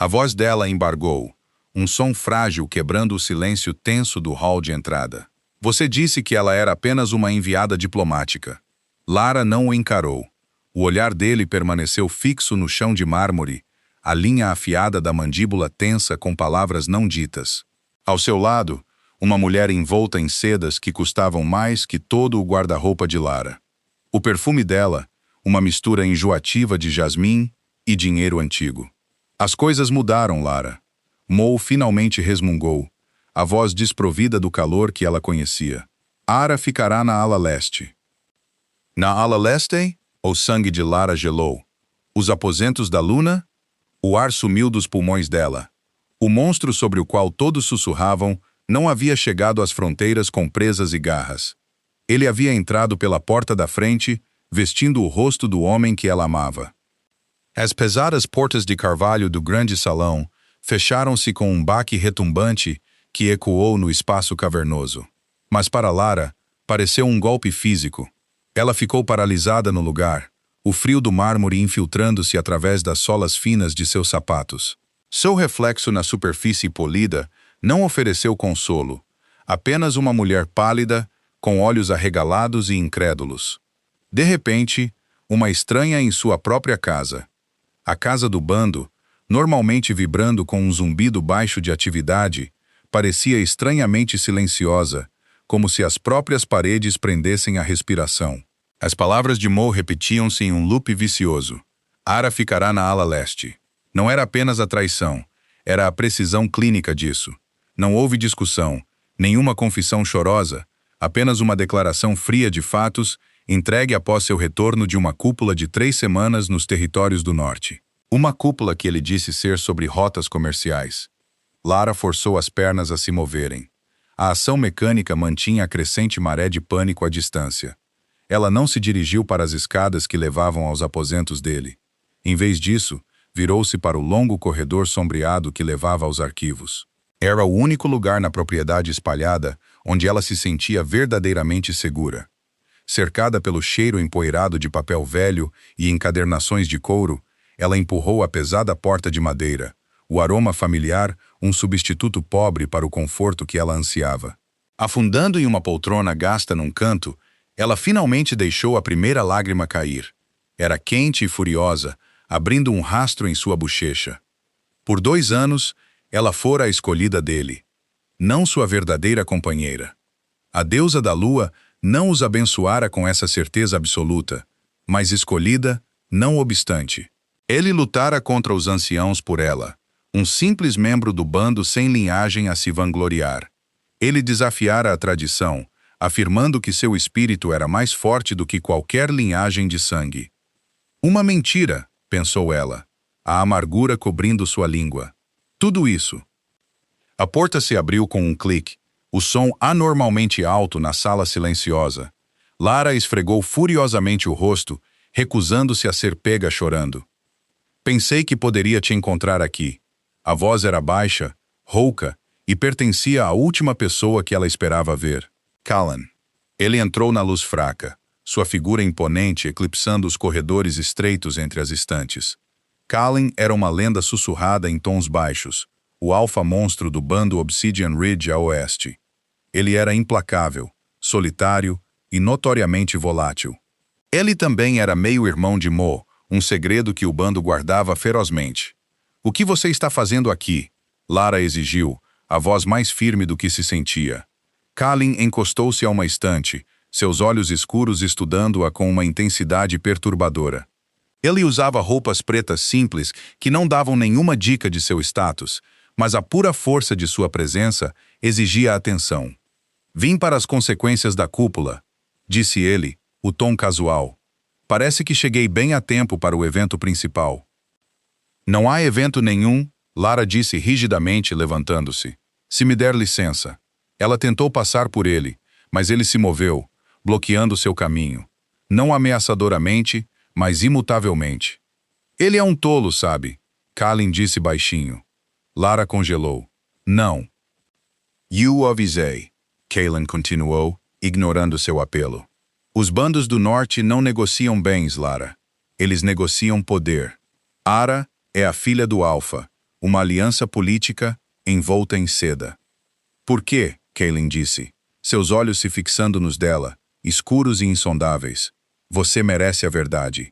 A voz dela embargou, um som frágil quebrando o silêncio tenso do hall de entrada. Você disse que ela era apenas uma enviada diplomática. Lara não o encarou. O olhar dele permaneceu fixo no chão de mármore, a linha afiada da mandíbula tensa com palavras não ditas. Ao seu lado, uma mulher envolta em sedas que custavam mais que todo o guarda-roupa de Lara. O perfume dela, uma mistura enjoativa de jasmim e dinheiro antigo. As coisas mudaram, Lara. Mo finalmente resmungou, a voz desprovida do calor que ela conhecia. Ara ficará na ala leste. Na ala leste? O sangue de Lara gelou. Os aposentos da Luna? O ar sumiu dos pulmões dela. O monstro sobre o qual todos sussurravam não havia chegado às fronteiras com presas e garras. Ele havia entrado pela porta da frente, vestindo o rosto do homem que ela amava. As pesadas portas de carvalho do grande salão fecharam-se com um baque retumbante que ecoou no espaço cavernoso. Mas para Lara, pareceu um golpe físico. Ela ficou paralisada no lugar, o frio do mármore infiltrando-se através das solas finas de seus sapatos. Seu reflexo na superfície polida não ofereceu consolo, apenas uma mulher pálida, com olhos arregalados e incrédulos. De repente, uma estranha em sua própria casa. A casa do bando, normalmente vibrando com um zumbido baixo de atividade, parecia estranhamente silenciosa, como se as próprias paredes prendessem a respiração. As palavras de Mo repetiam-se em um loop vicioso. Ara ficará na ala leste. Não era apenas a traição, era a precisão clínica disso. Não houve discussão, nenhuma confissão chorosa, apenas uma declaração fria de fatos, entregue após seu retorno de uma cúpula de 3 semanas nos territórios do norte. Uma cúpula que ele disse ser sobre rotas comerciais. Lara forçou as pernas a se moverem. A ação mecânica mantinha a crescente maré de pânico à distância. Ela não se dirigiu para as escadas que levavam aos aposentos dele. Em vez disso, virou-se para o longo corredor sombreado que levava aos arquivos. Era o único lugar na propriedade espalhada onde ela se sentia verdadeiramente segura. Cercada pelo cheiro empoeirado de papel velho e encadernações de couro, ela empurrou a pesada porta de madeira, o aroma familiar, um substituto pobre para o conforto que ela ansiava. Afundando em uma poltrona gasta num canto, ela finalmente deixou a primeira lágrima cair. Era quente e furiosa, abrindo um rastro em sua bochecha. Por 2 anos, ela fora a escolhida dele, não sua verdadeira companheira. A deusa da lua não os abençoara com essa certeza absoluta, mas escolhida, não obstante. Ele lutara contra os anciãos por ela, um simples membro do bando sem linhagem a se vangloriar. Ele desafiara a tradição, afirmando que seu espírito era mais forte do que qualquer linhagem de sangue. Uma mentira, pensou ela, a amargura cobrindo sua língua. Tudo isso. A porta se abriu com um clique, o som anormalmente alto na sala silenciosa. Lara esfregou furiosamente o rosto, recusando-se a ser pega chorando. Pensei que poderia te encontrar aqui. A voz era baixa, rouca, e pertencia à última pessoa que ela esperava ver. Callan. Ele entrou na luz fraca, sua figura imponente eclipsando os corredores estreitos entre as estantes. Callan era uma lenda sussurrada em tons baixos, o alfa-monstro do bando Obsidian Ridge a oeste. Ele era implacável, solitário e notoriamente volátil. Ele também era meio-irmão de Mo, um segredo que o bando guardava ferozmente. O que você está fazendo aqui? Lara exigiu, a voz mais firme do que se sentia. Callan encostou-se a uma estante, seus olhos escuros estudando-a com uma intensidade perturbadora. Ele usava roupas pretas simples que não davam nenhuma dica de seu status, mas a pura força de sua presença exigia atenção. Vim para as consequências da cúpula, disse ele, o tom casual. Parece que cheguei bem a tempo para o evento principal. Não há evento nenhum, Lara disse rigidamente, levantando-se. Se me der licença. Ela tentou passar por ele, mas ele se moveu, bloqueando seu caminho. Não ameaçadoramente, mas imutavelmente. Ele é um tolo, sabe? Callan disse baixinho. Lara congelou. Não. You o avisei. Callan continuou, ignorando seu apelo. Os bandos do norte não negociam bens, Lara. Eles negociam poder. Ara é a filha do Alfa, uma aliança política envolta em seda. Por quê? Kaelin disse, seus olhos se fixando nos dela, escuros e insondáveis. Você merece a verdade.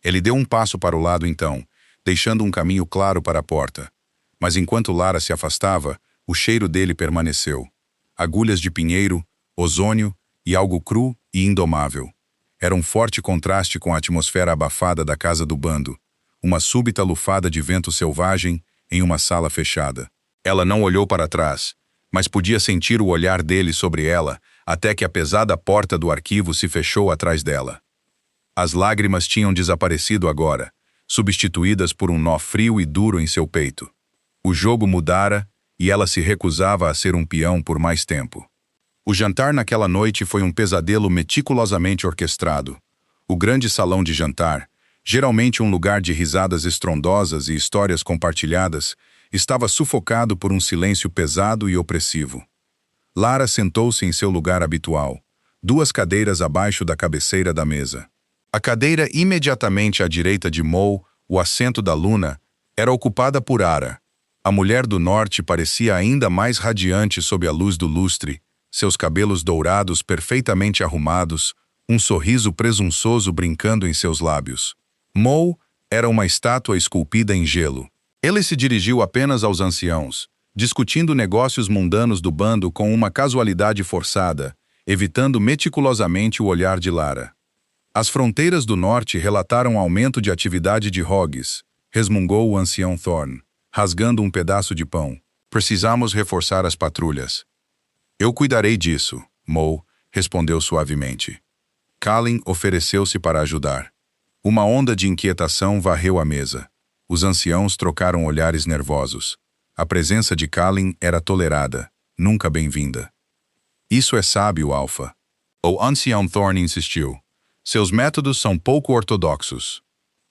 Ele deu um passo para o lado então, deixando um caminho claro para a porta. Mas enquanto Lara se afastava, o cheiro dele permaneceu. Agulhas de pinheiro, ozônio e algo cru e indomável. Era um forte contraste com a atmosfera abafada da casa do bando, uma súbita lufada de vento selvagem em uma sala fechada. Ela não olhou para trás, mas podia sentir o olhar dele sobre ela até que a pesada porta do arquivo se fechou atrás dela. As lágrimas tinham desaparecido agora, substituídas por um nó frio e duro em seu peito. O jogo mudara e ela se recusava a ser um peão por mais tempo. O jantar naquela noite foi um pesadelo meticulosamente orquestrado. O grande salão de jantar, geralmente um lugar de risadas estrondosas e histórias compartilhadas, estava sufocado por um silêncio pesado e opressivo. Lara sentou-se em seu lugar habitual, 2 cadeiras abaixo da cabeceira da mesa. A cadeira imediatamente à direita de Mo, o assento da Luna, era ocupada por Ara. A mulher do norte parecia ainda mais radiante sob a luz do lustre, seus cabelos dourados perfeitamente arrumados, um sorriso presunçoso brincando em seus lábios. Mo era uma estátua esculpida em gelo. Ele se dirigiu apenas aos anciãos, discutindo negócios mundanos do bando com uma casualidade forçada, evitando meticulosamente o olhar de Lara. As fronteiras do norte relataram aumento de atividade de hogs, resmungou o ancião Thorn, rasgando um pedaço de pão. Precisamos reforçar as patrulhas. Eu cuidarei disso, Mo respondeu suavemente. Kalin ofereceu-se para ajudar. Uma onda de inquietação varreu a mesa. Os anciãos trocaram olhares nervosos. A presença de Kalin era tolerada, nunca bem-vinda. Isso é sábio, Alpha. O ancião Thorn insistiu. Seus métodos são pouco ortodoxos.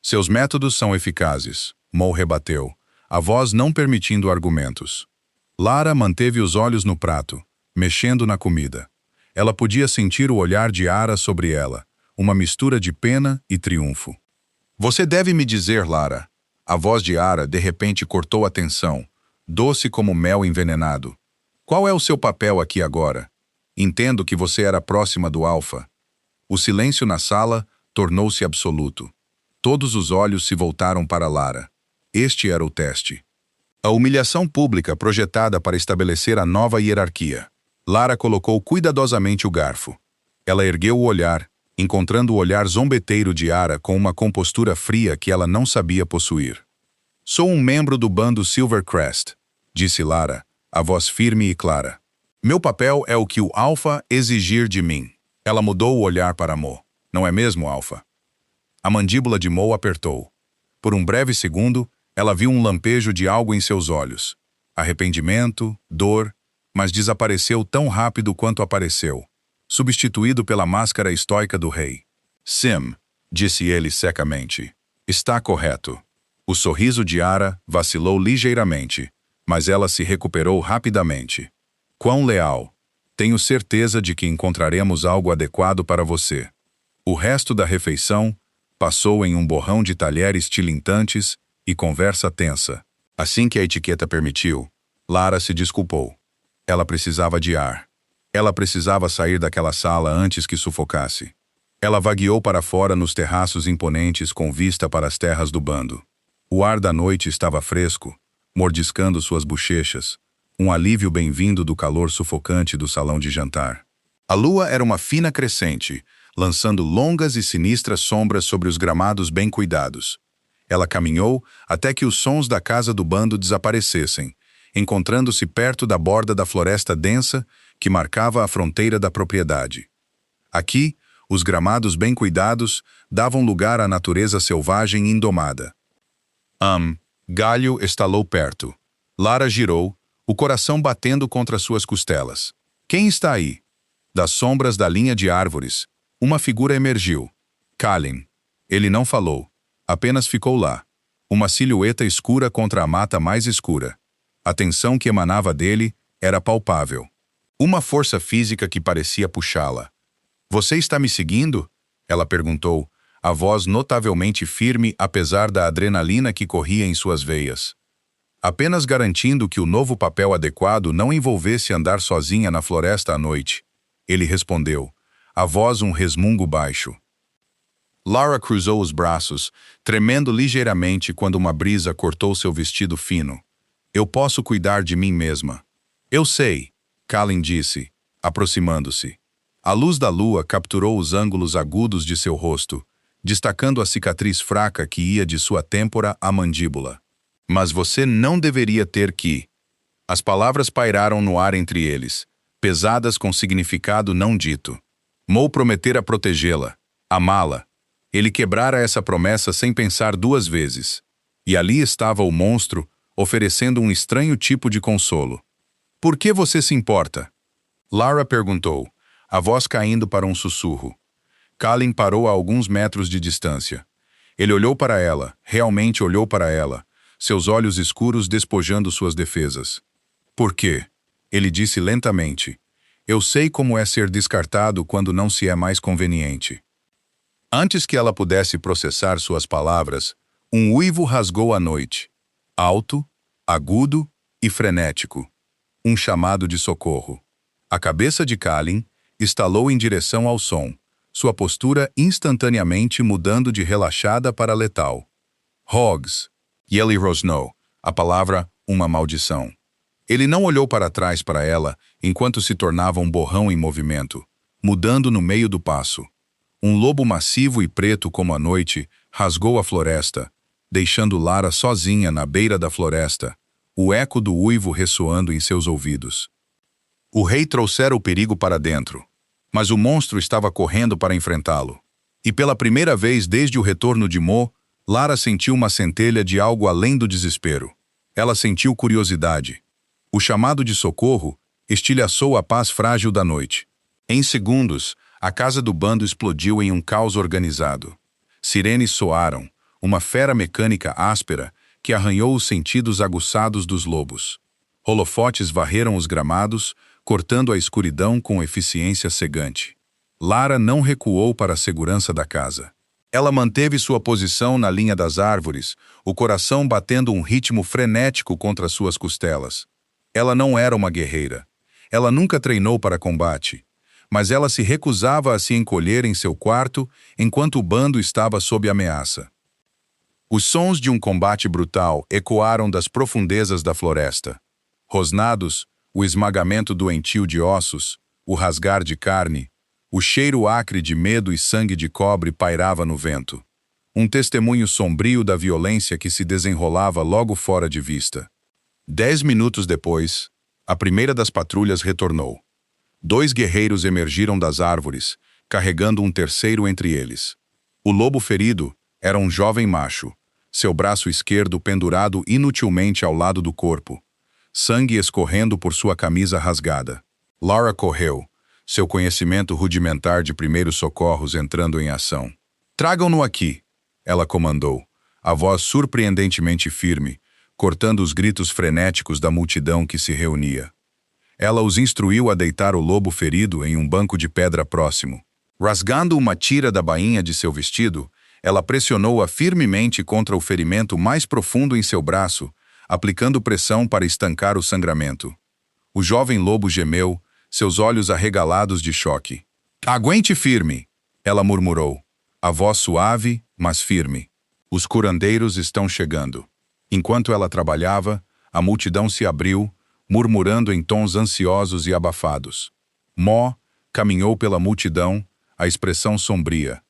Seus métodos são eficazes, Mo rebateu, a voz não permitindo argumentos. Lara manteve os olhos no prato, mexendo na comida. Ela podia sentir o olhar de Ara sobre ela, uma mistura de pena e triunfo. Você deve me dizer, Lara. A voz de Ara de repente cortou a tensão, doce como mel envenenado. Qual é o seu papel aqui agora? Entendo que você era próxima do Alpha. O silêncio na sala tornou-se absoluto. Todos os olhos se voltaram para Lara. Este era o teste. A humilhação pública projetada para estabelecer a nova hierarquia. Lara colocou cuidadosamente o garfo. Ela ergueu o olhar, encontrando o olhar zombeteiro de Ara com uma compostura fria que ela não sabia possuir. Sou um membro do bando Silvercrest, disse Lara, a voz firme e clara. Meu papel é o que o Alpha exigir de mim. Ela mudou o olhar para Mo. Não é mesmo, Alpha? A mandíbula de Mo apertou. Por um breve segundo, ela viu um lampejo de algo em seus olhos. Arrependimento, dor, mas desapareceu tão rápido quanto apareceu, substituído pela máscara estoica do rei. Sim, disse ele secamente. Está correto. O sorriso de Ara vacilou ligeiramente, mas ela se recuperou rapidamente. Quão leal! Tenho certeza de que encontraremos algo adequado para você. O resto da refeição passou em um borrão de talheres tilintantes e conversa tensa. Assim que a etiqueta permitiu, Lara se desculpou. Ela precisava de ar. Ela precisava sair daquela sala antes que sufocasse. Ela vagueou para fora nos terraços imponentes com vista para as terras do bando. O ar da noite estava fresco, mordiscando suas bochechas, um alívio bem-vindo do calor sufocante do salão de jantar. A lua era uma fina crescente, lançando longas e sinistras sombras sobre os gramados bem cuidados. Ela caminhou até que os sons da casa do bando desaparecessem, encontrando-se perto da borda da floresta densa que marcava a fronteira da propriedade. Aqui, os gramados bem cuidados davam lugar à natureza selvagem e indomada. Galho estalou perto. Lara girou, o coração batendo contra suas costelas. Quem está aí? Das sombras da linha de árvores, uma figura emergiu. Kalin. Ele não falou, apenas ficou lá. Uma silhueta escura contra a mata mais escura. A tensão que emanava dele era palpável. Uma força física que parecia puxá-la. Você está me seguindo? Ela perguntou, a voz notavelmente firme apesar da adrenalina que corria em suas veias. apenas garantindo que o novo papel adequado não envolvesse andar sozinha na floresta à noite. Ele respondeu, a voz um resmungo baixo. Lara cruzou os braços, tremendo ligeiramente quando uma brisa cortou seu vestido fino. Eu posso cuidar de mim mesma. Eu sei, Kalin disse, aproximando-se. A luz da lua capturou os ângulos agudos de seu rosto, destacando a cicatriz fraca que ia de sua têmpora à mandíbula. Mas você não deveria ter que... As palavras pairaram no ar entre eles, pesadas com significado não dito. Mo prometera protegê-la, amá-la. Ele quebrara essa promessa sem pensar duas vezes. E ali estava o monstro, oferecendo um estranho tipo de consolo. Por que você se importa? Lara perguntou, a voz caindo para um sussurro. Kalin parou a alguns metros de distância. Ele olhou para ela, realmente olhou para ela, seus olhos escuros despojando suas defesas. Por quê? Ele disse lentamente. Eu sei como é ser descartado quando não se é mais conveniente. Antes que ela pudesse processar suas palavras, um uivo rasgou a noite. Alto, agudo e frenético. Um chamado de socorro. A cabeça de Kalin estalou em direção ao som, sua postura instantaneamente mudando de relaxada para letal. Hogs. E ele rosnou, a palavra uma maldição. Ele não olhou para trás para ela enquanto se tornava um borrão em movimento, mudando no meio do passo. Um lobo massivo e preto como a noite rasgou a floresta, deixando Lara sozinha na beira da floresta, o eco do uivo ressoando em seus ouvidos. O rei trouxera o perigo para dentro, mas o monstro estava correndo para enfrentá-lo. E pela primeira vez desde o retorno de Mo, Lara sentiu uma centelha de algo além do desespero. Ela sentiu curiosidade. O chamado de socorro estilhaçou a paz frágil da noite. Em segundos, a casa do bando explodiu em um caos organizado. Sirenes soaram, uma fera mecânica áspera que arranhou os sentidos aguçados dos lobos. Holofotes varreram os gramados, cortando a escuridão com eficiência cegante. Lara não recuou para a segurança da casa. Ela manteve sua posição na linha das árvores, o coração batendo um ritmo frenético contra suas costelas. Ela não era uma guerreira. Ela nunca treinou para combate. Mas ela se recusava a se encolher em seu quarto enquanto o bando estava sob ameaça. Os sons de um combate brutal ecoaram das profundezas da floresta. Rosnados, o esmagamento doentio de ossos, o rasgar de carne, o cheiro acre de medo e sangue de cobre pairava no vento. Um testemunho sombrio da violência que se desenrolava logo fora de vista. 10 minutos depois, a primeira das patrulhas retornou. 2 guerreiros emergiram das árvores, carregando um terceiro entre eles. O lobo ferido era um jovem macho, seu braço esquerdo pendurado inutilmente ao lado do corpo, sangue escorrendo por sua camisa rasgada. Lara correu, seu conhecimento rudimentar de primeiros socorros entrando em ação. Tragam-no aqui, ela comandou, a voz surpreendentemente firme, cortando os gritos frenéticos da multidão que se reunia. Ela os instruiu a deitar o lobo ferido em um banco de pedra próximo. Rasgando uma tira da bainha de seu vestido, ela pressionou-a firmemente contra o ferimento mais profundo em seu braço, aplicando pressão para estancar o sangramento. O jovem lobo gemeu, seus olhos arregalados de choque. Aguente firme, ela murmurou, a voz suave, mas firme. Os curandeiros estão chegando. Enquanto ela trabalhava, a multidão se abriu, murmurando em tons ansiosos e abafados. Mo caminhou pela multidão, a expressão sombria.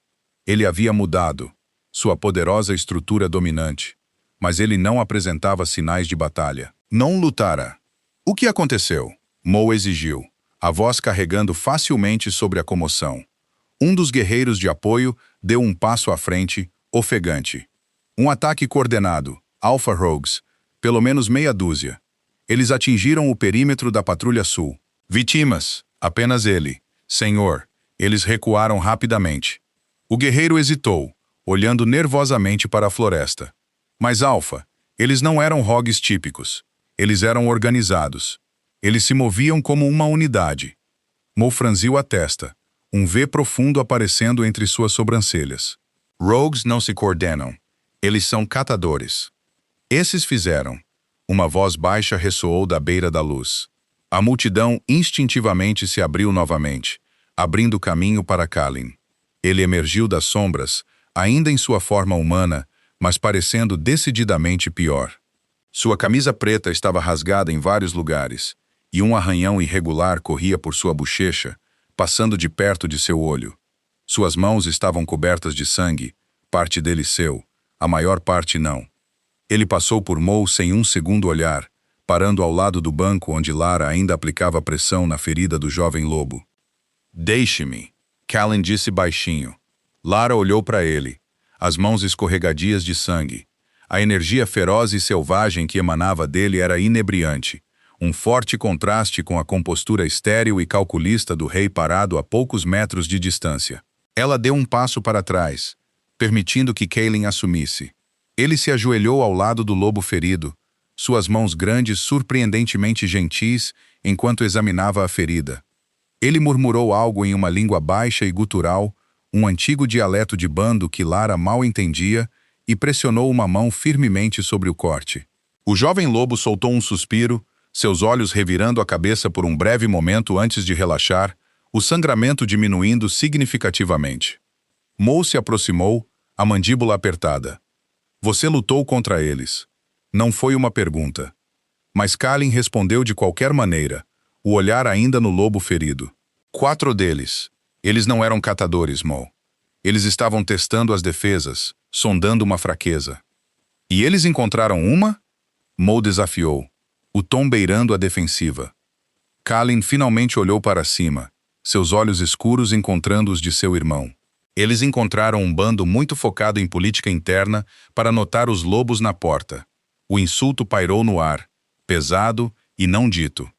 Ele havia mudado, sua poderosa estrutura dominante, mas ele não apresentava sinais de batalha. Não lutara. O que aconteceu? Mo exigiu, a voz carregando facilmente sobre a comoção. Um dos guerreiros de apoio deu um passo à frente, ofegante. Um ataque coordenado, Alpha Rogues, pelo menos meia dúzia. Eles atingiram o perímetro da Patrulha Sul. Vítimas, apenas ele. Senhor, eles recuaram rapidamente. O guerreiro hesitou, olhando nervosamente para a floresta. Mas Alpha, eles não eram rogues típicos. Eles eram organizados. Eles se moviam como uma unidade. Mo franziu a testa, um V profundo aparecendo entre suas sobrancelhas. Rogues não se coordenam. Eles são catadores. Esses fizeram. Uma voz baixa ressoou da beira da luz. A multidão instintivamente se abriu novamente, abrindo caminho para Kalin. Ele emergiu das sombras, ainda em sua forma humana, mas parecendo decididamente pior. Sua camisa preta estava rasgada em vários lugares, e um arranhão irregular corria por sua bochecha, passando de perto de seu olho. Suas mãos estavam cobertas de sangue, parte dele seu, a maior parte não. Ele passou por Mo sem um segundo olhar, parando ao lado do banco onde Lara ainda aplicava pressão na ferida do jovem lobo. "Deixe-me", Kalin disse baixinho. Lara olhou para ele, as mãos escorregadias de sangue. A energia feroz e selvagem que emanava dele era inebriante, um forte contraste com a compostura estéril e calculista do rei parado a poucos metros de distância. Ela deu um passo para trás, permitindo que Kalin assumisse. Ele se ajoelhou ao lado do lobo ferido, suas mãos grandes surpreendentemente gentis enquanto examinava a ferida. Ele murmurou algo em uma língua baixa e gutural, um antigo dialeto de bando que Lara mal entendia, e pressionou uma mão firmemente sobre o corte. O jovem lobo soltou um suspiro, seus olhos revirando a cabeça por um breve momento antes de relaxar, o sangramento diminuindo significativamente. Mo se aproximou, a mandíbula apertada. "Você lutou contra eles." Não foi uma pergunta. Mas Kalin respondeu de qualquer maneira, o olhar ainda no lobo ferido. "4 deles. Eles não eram catadores, Mo. Eles estavam testando as defesas, sondando uma fraqueza." "E eles encontraram uma?" Mo desafiou, o tom beirando a defensiva. Kalin finalmente olhou para cima, seus olhos escuros encontrando os de seu irmão. Eles encontraram um bando muito focado em política interna para notar os lobos na porta. O insulto pairou no ar, pesado e não dito.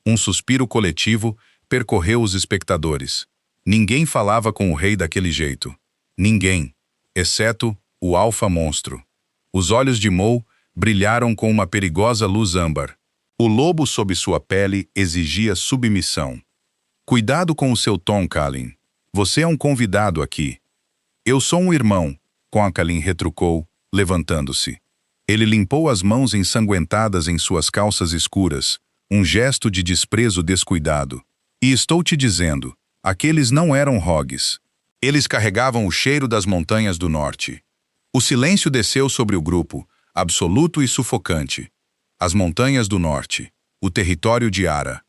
Um suspiro coletivo percorreu os espectadores. Ninguém falava com o rei daquele jeito. Ninguém, exceto o alfa monstro. Os olhos de Mo brilharam com uma perigosa luz âmbar. O lobo sob sua pele exigia submissão. "Cuidado com o seu tom, Kalin. Você é um convidado aqui." "Eu sou um irmão", Kalin retrucou, levantando-se. Ele limpou as mãos ensanguentadas em suas calças escuras, um gesto de desprezo descuidado. "E estou te dizendo, aqueles não eram hogs. Eles carregavam o cheiro das montanhas do norte." O silêncio desceu sobre o grupo, absoluto e sufocante. As montanhas do norte, o território de Ara.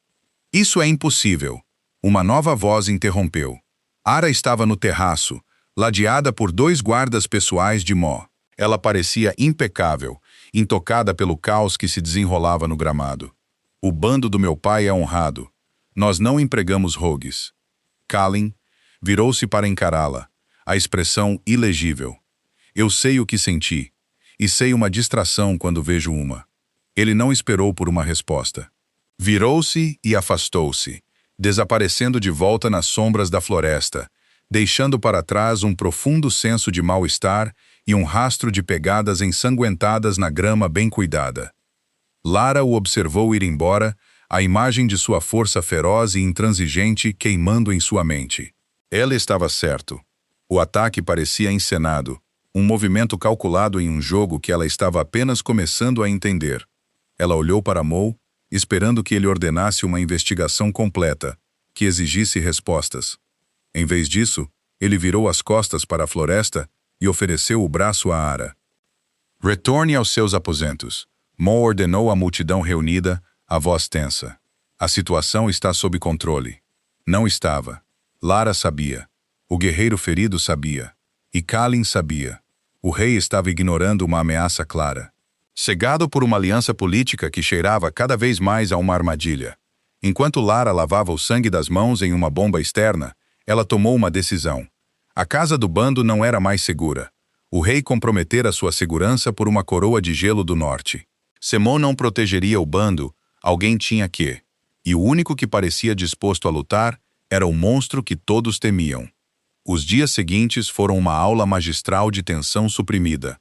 "Isso é impossível." Uma nova voz interrompeu. Ara estava no terraço, ladeada por 2 guardas pessoais de Mo. Ela parecia impecável, intocada pelo caos que se desenrolava no gramado. "O bando do meu pai é honrado. Nós não empregamos rogues." Kalin virou-se para encará-la, a expressão ilegível. "Eu sei o que senti, e sei uma distração quando vejo uma." Ele não esperou por uma resposta. Virou-se e afastou-se, desaparecendo de volta nas sombras da floresta, deixando para trás um profundo senso de mal-estar e um rastro de pegadas ensanguentadas na grama bem cuidada. Lara o observou ir embora, a imagem de sua força feroz e intransigente queimando em sua mente. Ela estava certo. O ataque parecia encenado, um movimento calculado em um jogo que ela estava apenas começando a entender. Ela olhou para Mo, esperando que ele ordenasse uma investigação completa, que exigisse respostas. Em vez disso, ele virou as costas para a floresta e ofereceu o braço a Ara. "Retorne aos seus aposentos." Mo ordenou à multidão reunida, a voz tensa. "A situação está sob controle." Não estava. Lara sabia. O guerreiro ferido sabia. E Kalin sabia. O rei estava ignorando uma ameaça clara. Cegado por uma aliança política que cheirava cada vez mais a uma armadilha. Enquanto Lara lavava o sangue das mãos em uma bomba externa, ela tomou uma decisão. A casa do bando não era mais segura. O rei comprometera sua segurança por uma coroa de gelo do norte. Se Mo não protegeria o bando, alguém tinha que. E o único que parecia disposto a lutar era o monstro que todos temiam. Os dias seguintes foram uma aula magistral de tensão suprimida.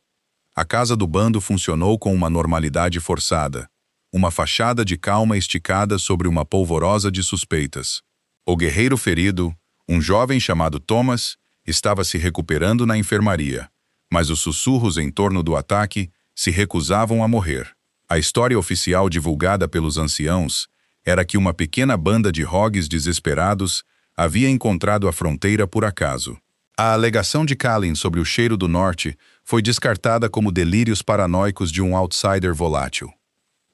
A casa do bando funcionou com uma normalidade forçada. Uma fachada de calma esticada sobre uma polvorosa de suspeitas. O guerreiro ferido, um jovem chamado Thomas, estava se recuperando na enfermaria, mas os sussurros em torno do ataque se recusavam a morrer. A história oficial divulgada pelos anciãos era que uma pequena banda de hogs desesperados havia encontrado a fronteira por acaso. A alegação de Kalin sobre o cheiro do norte foi descartada como delírios paranoicos de um outsider volátil.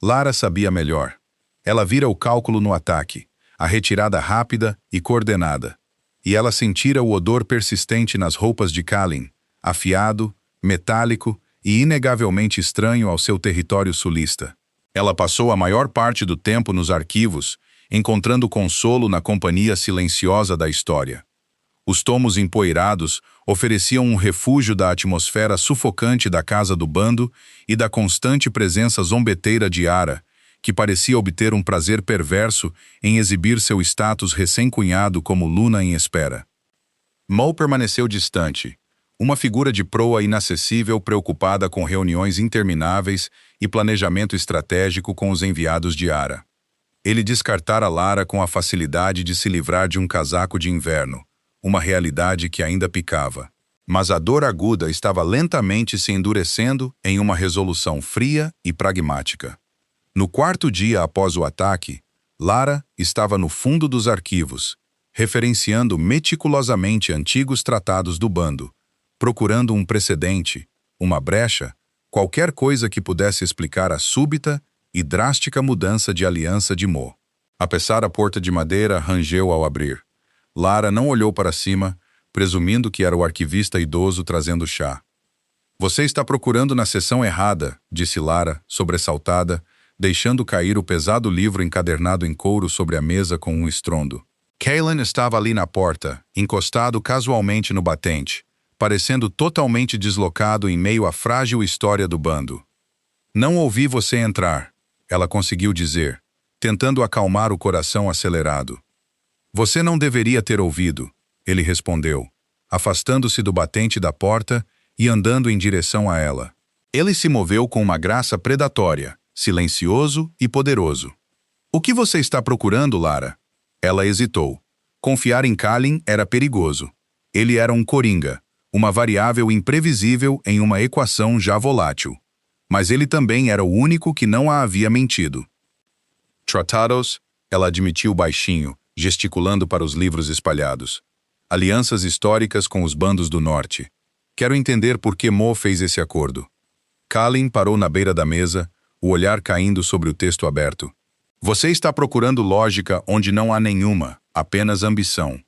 Lara sabia melhor. Ela vira o cálculo no ataque, a retirada rápida e coordenada. E ela sentira o odor persistente nas roupas de Kalin, afiado, metálico e inegavelmente estranho ao seu território sulista. Ela passou a maior parte do tempo nos arquivos, encontrando consolo na companhia silenciosa da história. Os tomos empoeirados ofereciam um refúgio da atmosfera sufocante da casa do bando e da constante presença zombeteira de Ara, que parecia obter um prazer perverso em exibir seu status recém-cunhado como Luna em espera. Mo permaneceu distante, uma figura de proa inacessível preocupada com reuniões intermináveis e planejamento estratégico com os enviados de Ara. Ele descartara Lara com a facilidade de se livrar de um casaco de inverno, uma realidade que ainda picava. Mas a dor aguda estava lentamente se endurecendo em uma resolução fria e pragmática. No quarto dia após o ataque, Lara estava no fundo dos arquivos, referenciando meticulosamente antigos tratados do bando, procurando um precedente, uma brecha, qualquer coisa que pudesse explicar a súbita e drástica mudança de aliança de Mo. Apesar a porta de madeira rangeu ao abrir. Lara não olhou para cima, presumindo que era o arquivista idoso trazendo chá. "Você está procurando na seção errada", disse Lara, sobressaltada, deixando cair o pesado livro encadernado em couro sobre a mesa com um estrondo. Kaelin estava ali na porta, encostado casualmente no batente, parecendo totalmente deslocado em meio à frágil história do bando. "Não ouvi você entrar", ela conseguiu dizer, tentando acalmar o coração acelerado. "Você não deveria ter ouvido", ele respondeu, afastando-se do batente da porta e andando em direção a ela. Ele se moveu com uma graça predatória, silencioso e poderoso. "O que você está procurando, Lara?" Ela hesitou. Confiar em Kalin era perigoso. Ele era um coringa, uma variável imprevisível em uma equação já volátil. Mas ele também era o único que não a havia mentido. "Tratados", ela admitiu baixinho, gesticulando para os livros espalhados. "Alianças históricas com os bandos do norte. Quero entender por que Mo fez esse acordo." Kalin parou na beira da mesa, o olhar caindo sobre o texto aberto. "Você está procurando lógica onde não há nenhuma, apenas ambição."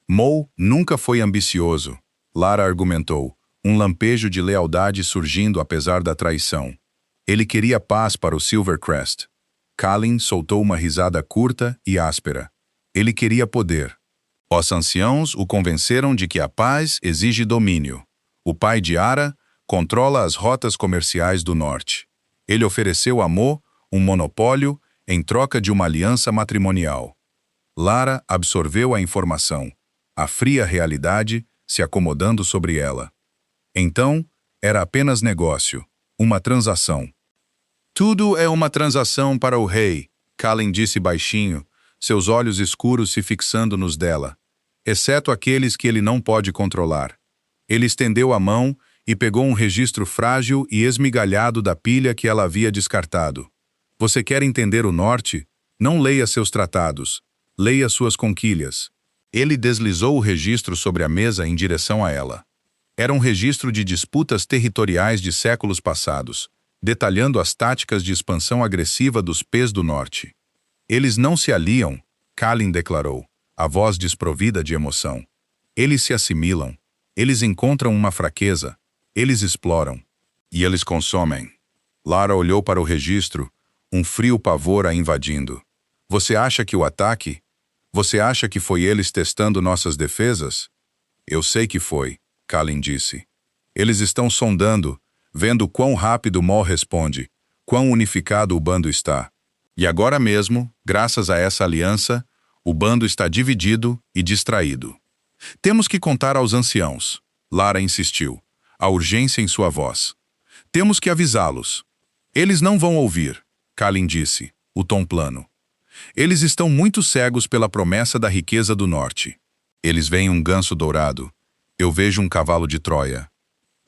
"Mo nunca foi ambicioso", Lara argumentou, um lampejo de lealdade surgindo apesar da traição. "Ele queria paz para o Silvercrest." Kalin soltou uma risada curta e áspera. "Ele queria poder." Os anciãos o convenceram de que a paz exige domínio. O pai de Ara controla as rotas comerciais do norte. Ele ofereceu a Mo um monopólio em troca de uma aliança matrimonial. Lara absorveu a informação, a fria realidade se acomodando sobre ela. Então, era apenas negócio, uma transação. "Tudo é uma transação para o rei", Kalin disse baixinho, seus olhos escuros se fixando nos dela, exceto aqueles que ele não pode controlar. Ele estendeu a mão e pegou um registro frágil e esmigalhado da pilha que ela havia descartado. "Você quer entender o norte? Não leia seus tratados. Leia suas conquilhas." Ele deslizou o registro sobre a mesa em direção a ela. Era um registro de disputas territoriais de séculos passados, detalhando as táticas de expansão agressiva dos Pés do Norte. "Eles não se aliam", Kalin declarou, a voz desprovida de emoção. "Eles se assimilam. Eles encontram uma fraqueza. Eles exploram. E eles consomem." Lara olhou para o registro, um frio pavor a invadindo. "Você acha que o ataque? Você acha que foi eles testando nossas defesas?" "Eu sei que foi", Kalin disse. "Eles estão sondando, vendo quão rápido Mo responde, quão unificado o bando está. E agora mesmo, graças a essa aliança, o bando está dividido e distraído." "Temos que contar aos anciãos", Lara insistiu, a urgência em sua voz. "Temos que avisá-los." "Eles não vão ouvir", Kalin disse, o tom plano. "Eles estão muito cegos pela promessa da riqueza do norte. Eles veem um ganso dourado. Eu vejo um cavalo de Troia."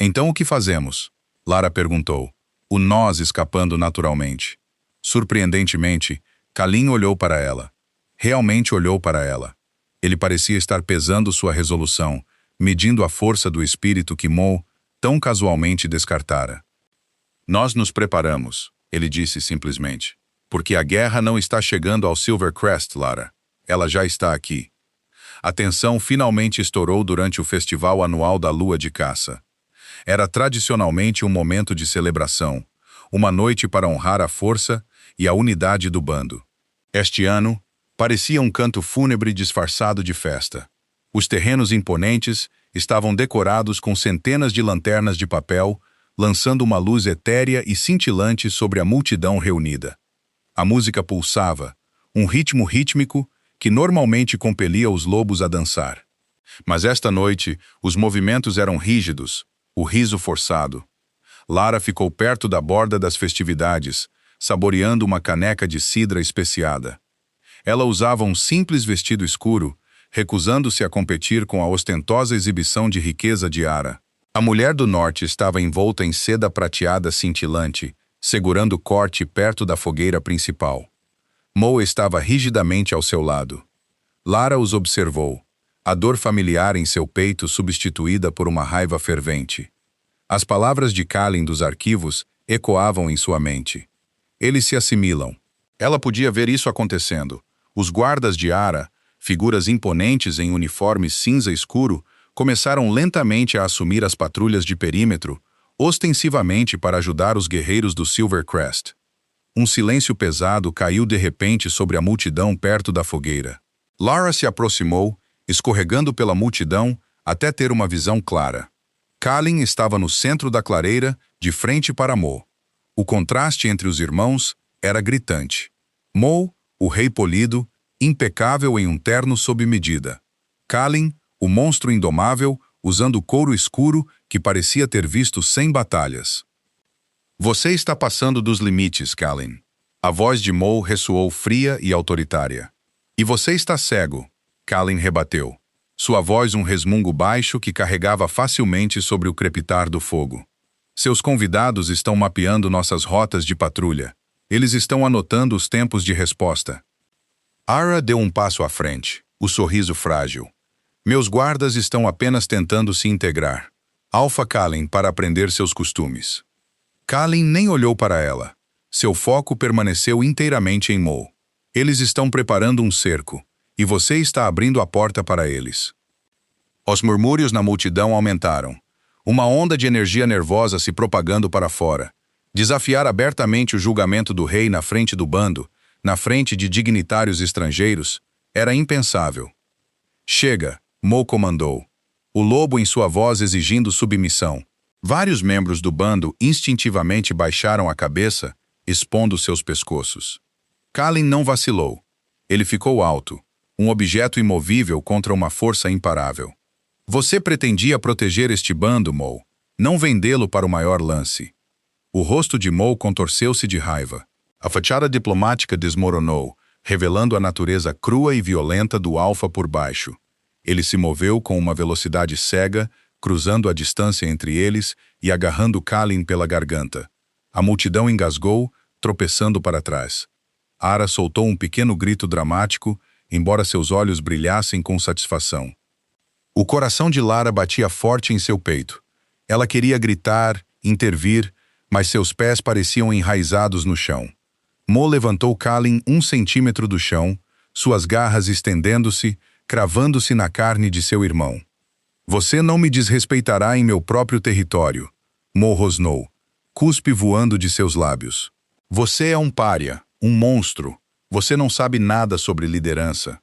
"Então o que fazemos?", Lara perguntou. o nós escapando naturalmente. Surpreendentemente, Kalin olhou para ela. Realmente olhou para ela. Ele parecia estar pesando sua resolução, medindo a força do espírito que Mo tão casualmente descartara. Nós nos preparamos, ele disse simplesmente. Porque a guerra não está chegando ao Silvercrest, Lara. Ela já está aqui. A tensão finalmente estourou durante o festival anual da lua de caça. Era tradicionalmente um momento de celebração, uma noite para honrar a força e a unidade do bando. Este ano, parecia um canto fúnebre disfarçado de festa. Os terrenos imponentes estavam decorados com centenas de lanternas de papel, lançando uma luz etérea e cintilante sobre a multidão reunida. A música pulsava, um ritmo rítmico que normalmente compelia os lobos a dançar. Mas esta noite, os movimentos eram rígidos, o riso forçado. Lara ficou perto da borda das festividades, saboreando uma caneca de cidra especiada. Ela usava um simples vestido escuro, recusando-se a competir com a ostentosa exibição de riqueza de Ara. A mulher do norte estava envolta em seda prateada cintilante, segurando o corte perto da fogueira principal. Mo estava rigidamente ao seu lado. Lara os observou, a dor familiar em seu peito substituída por uma raiva fervente. As palavras de Kalin dos arquivos ecoavam em sua mente. Eles se assimilam. Ela podia ver isso acontecendo. Os guardas de Ara, figuras imponentes em uniforme cinza escuro, começaram lentamente a assumir as patrulhas de perímetro, ostensivamente para ajudar os guerreiros do Silvercrest. Um silêncio pesado caiu de repente sobre a multidão perto da fogueira. Lara se aproximou, escorregando pela multidão até ter uma visão clara. Kalin estava no centro da clareira, de frente para Mo. O contraste entre os irmãos era gritante. Mo, o rei polido, impecável em um terno sob medida. Kalin, o monstro indomável, usando couro escuro que parecia ter visto 100 batalhas. Você está passando dos limites, Kalin. A voz de Mo ressoou fria e autoritária. E você está cego, Kalin rebateu. Sua voz um resmungo baixo que carregava facilmente sobre o crepitar do fogo. Seus convidados estão mapeando nossas rotas de patrulha. Eles estão anotando os tempos de resposta. Ara deu um passo à frente, o sorriso frágil. Meus guardas estão apenas tentando se integrar. Alpha Kalin para aprender seus costumes. Kalin nem olhou para ela. Seu foco permaneceu inteiramente em Mo. Eles estão preparando um cerco, e você está abrindo a porta para eles. Os murmúrios na multidão aumentaram. Uma onda de energia nervosa se propagando para fora. Desafiar abertamente o julgamento do rei na frente do bando, na frente de dignitários estrangeiros, era impensável. Chega, Mo comandou. O lobo em sua voz exigindo submissão. Vários membros do bando instintivamente baixaram a cabeça, expondo seus pescoços. Kalin não vacilou. Ele ficou alto, um objeto imovível contra uma força imparável. Você pretendia proteger este bando, Mo, não vendê-lo para o maior lance. O rosto de Mo contorceu-se de raiva. A fachada diplomática desmoronou, revelando a natureza crua e violenta do Alfa por baixo. Ele se moveu com uma velocidade cega, cruzando a distância entre eles e agarrando Kalin pela garganta. A multidão engasgou, tropeçando para trás. Ara soltou um pequeno grito dramático, embora seus olhos brilhassem com satisfação. O coração de Lara batia forte em seu peito. Ela queria gritar, intervir, mas seus pés pareciam enraizados no chão. Mo levantou Kalin 1 centímetro do chão, suas garras estendendo-se, cravando-se na carne de seu irmão. Você não me desrespeitará em meu próprio território, Mo rosnou, cuspe voando de seus lábios. Você é um pária, um monstro. Você não sabe nada sobre liderança.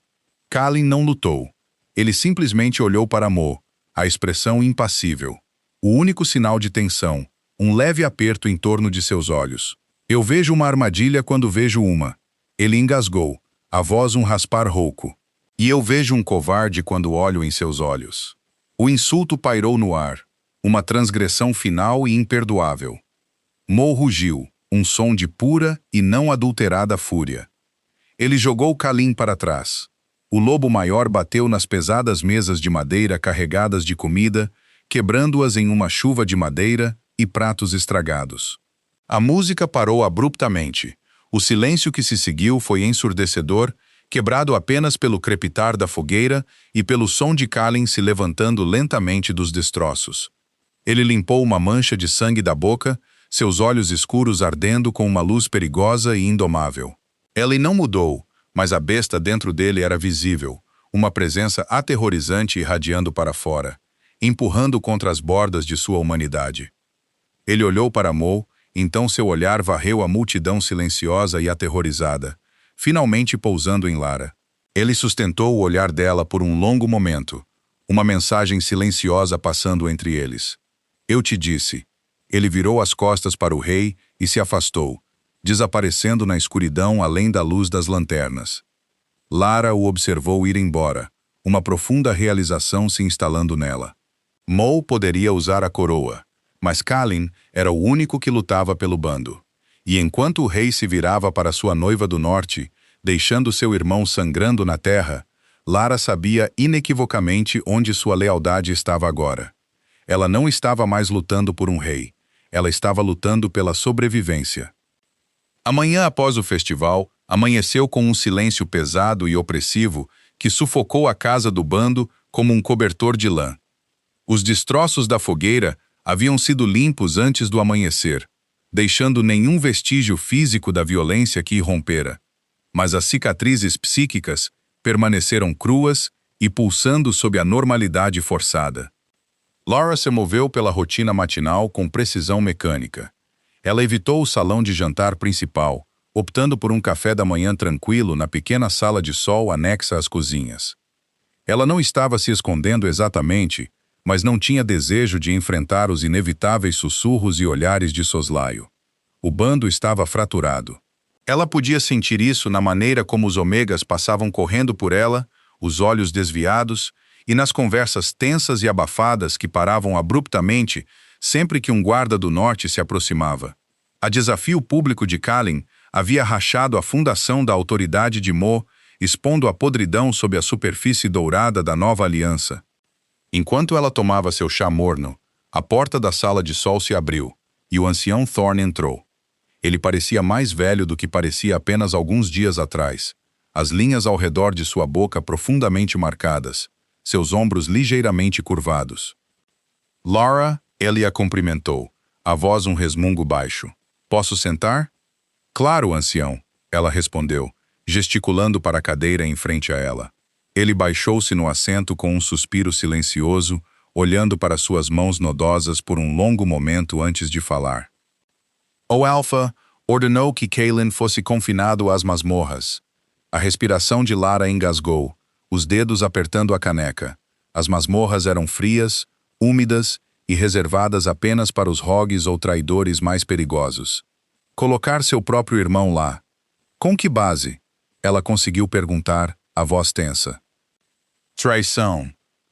Kalin não lutou. Ele simplesmente olhou para Mo, a expressão impassível. O único sinal de tensão, um leve aperto em torno de seus olhos. Eu vejo uma armadilha quando vejo uma. Ele engasgou, a voz um raspar rouco. E eu vejo um covarde quando olho em seus olhos. O insulto pairou no ar, uma transgressão final e imperdoável. Mo rugiu, um som de pura e não adulterada fúria. Ele jogou Kalin para trás. O lobo maior bateu nas pesadas mesas de madeira carregadas de comida, quebrando-as em uma chuva de madeira e pratos estragados. A música parou abruptamente. O silêncio que se seguiu foi ensurdecedor, quebrado apenas pelo crepitar da fogueira e pelo som de Kalin se levantando lentamente dos destroços. Ele limpou uma mancha de sangue da boca, seus olhos escuros ardendo com uma luz perigosa e indomável. Ele não mudou, mas a besta dentro dele era visível, uma presença aterrorizante irradiando para fora, empurrando contra as bordas de sua humanidade. Ele olhou para Mo, então seu olhar varreu a multidão silenciosa e aterrorizada, finalmente pousando em Lara. Ele sustentou o olhar dela por um longo momento, uma mensagem silenciosa passando entre eles. Eu te disse. Ele virou as costas para o rei e se afastou, desaparecendo na escuridão além da luz das lanternas. Lara o observou ir embora, uma profunda realização se instalando nela. Mo poderia usar a coroa, mas Kalin era o único que lutava pelo bando. E enquanto o rei se virava para sua noiva do norte, deixando seu irmão sangrando na terra, Lara sabia inequivocamente onde sua lealdade estava agora. Ela não estava mais lutando por um rei. Ela estava lutando pela sobrevivência. Amanhã após o festival, amanheceu com um silêncio pesado e opressivo que sufocou a casa do bando como um cobertor de lã. Os destroços da fogueira haviam sido limpos antes do amanhecer, deixando nenhum vestígio físico da violência que irrompera. Mas as cicatrizes psíquicas permaneceram cruas e pulsando sob a normalidade forçada. Lara se moveu pela rotina matinal com precisão mecânica. Ela evitou o salão de jantar principal, optando por um café da manhã tranquilo na pequena sala de sol anexa às cozinhas. Ela não estava se escondendo exatamente, mas não tinha desejo de enfrentar os inevitáveis sussurros e olhares de soslaio. O bando estava fraturado. Ela podia sentir isso na maneira como os omegas passavam correndo por ela, os olhos desviados, e nas conversas tensas e abafadas que paravam abruptamente sempre que um guarda do norte se aproximava. A desafio público de Kalin havia rachado a fundação da autoridade de Mo, expondo a podridão sob a superfície dourada da nova aliança. Enquanto ela tomava seu chá morno, a porta da sala de sol se abriu, e o ancião Thorne entrou. Ele parecia mais velho do que parecia apenas alguns dias atrás, as linhas ao redor de sua boca profundamente marcadas, seus ombros ligeiramente curvados. Lara, ele a cumprimentou, a voz um resmungo baixo. Posso sentar? Claro, ancião, ela respondeu, gesticulando para a cadeira em frente a ela. Ele baixou-se no assento com um suspiro silencioso, olhando para suas mãos nodosas por um longo momento antes de falar. O Alpha ordenou que Kalin fosse confinado às masmorras. A respiração de Lara engasgou, os dedos apertando a caneca. As masmorras eram frias, úmidas e reservadas apenas para os rogues ou traidores mais perigosos. Colocar seu próprio irmão lá. Com que base? Ela conseguiu perguntar, a voz tensa. Traição.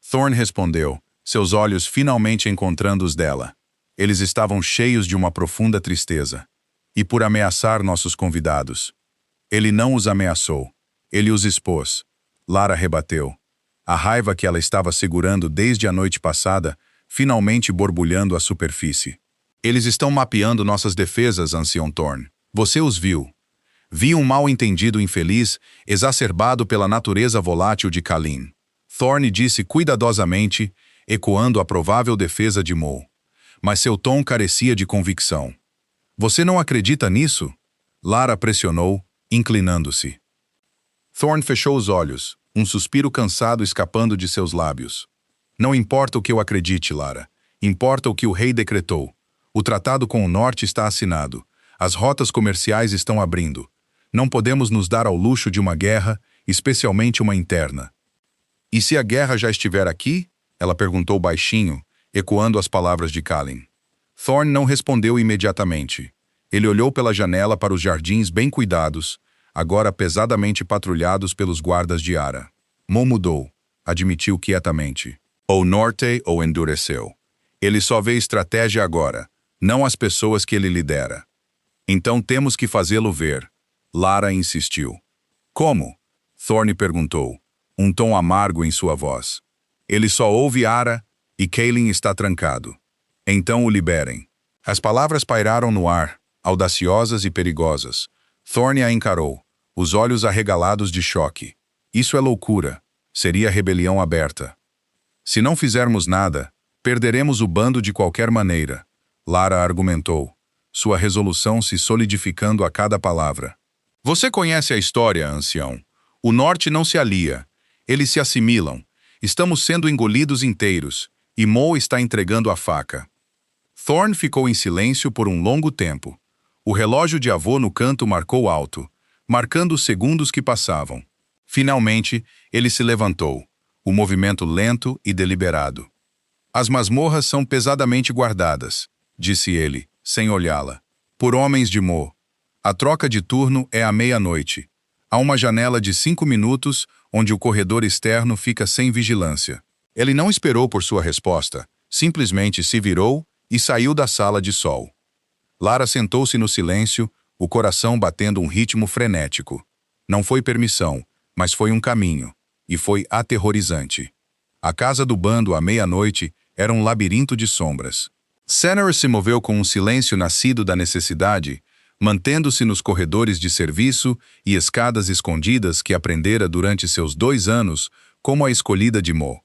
Thorne respondeu, seus olhos finalmente encontrando os dela. Eles estavam cheios de uma profunda tristeza. E por ameaçar nossos convidados. Ele não os ameaçou. Ele os expôs. Lara rebateu. A raiva que ela estava segurando desde a noite passada, finalmente borbulhando à superfície. Eles estão mapeando nossas defesas, ancião Thorne. Você os viu. Vi um mal-entendido infeliz, exacerbado pela natureza volátil de Kalin. Thorne disse cuidadosamente, ecoando a provável defesa de Mo. Mas seu tom carecia de convicção. Você não acredita nisso? Lara pressionou, inclinando-se. Thorne fechou os olhos, um suspiro cansado escapando de seus lábios. Não importa o que eu acredite, Lara. Importa o que o rei decretou. O tratado com o norte está assinado. As rotas comerciais estão abrindo. Não podemos nos dar ao luxo de uma guerra, especialmente uma interna. E se a guerra já estiver aqui? Ela perguntou baixinho, ecoando as palavras de Kalin. Thorne não respondeu imediatamente. Ele olhou pela janela para os jardins bem cuidados, agora pesadamente patrulhados pelos guardas de Ara. Mo mudou, admitiu quietamente. Ou norte ou endureceu. Ele só vê estratégia agora, não as pessoas que ele lidera. Então temos que fazê-lo ver. Lara insistiu. Como? Thorne perguntou, um tom amargo em sua voz. Ele só ouve Ara e Kalin está trancado. Então o liberem. As palavras pairaram no ar, audaciosas e perigosas. Thorne a encarou, os olhos arregalados de choque. Isso é loucura. Seria rebelião aberta. Se não fizermos nada, perderemos o bando de qualquer maneira, Lara argumentou, sua resolução se solidificando a cada palavra. Você conhece a história, ancião. O norte não se alia. Eles se assimilam. Estamos sendo engolidos inteiros, e Mo está entregando a faca. Thorne ficou em silêncio por um longo tempo. O relógio de avô no canto marcou alto, marcando os segundos que passavam. Finalmente, ele se levantou, o movimento lento e deliberado. As masmorras são pesadamente guardadas, disse ele, sem olhá-la, por homens de Mo. A troca de turno é à meia-noite. Há uma janela de 5 minutos onde o corredor externo fica sem vigilância. Ele não esperou por sua resposta, simplesmente se virou e saiu da sala de sol. Lara sentou-se no silêncio, o coração batendo um ritmo frenético. Não foi permissão, mas foi um caminho, e foi aterrorizante. A casa do bando à meia-noite era um labirinto de sombras. Senner se moveu com um silêncio nascido da necessidade, mantendo-se nos corredores de serviço e escadas escondidas que aprendera durante seus 2 anos como a escolhida de Mo.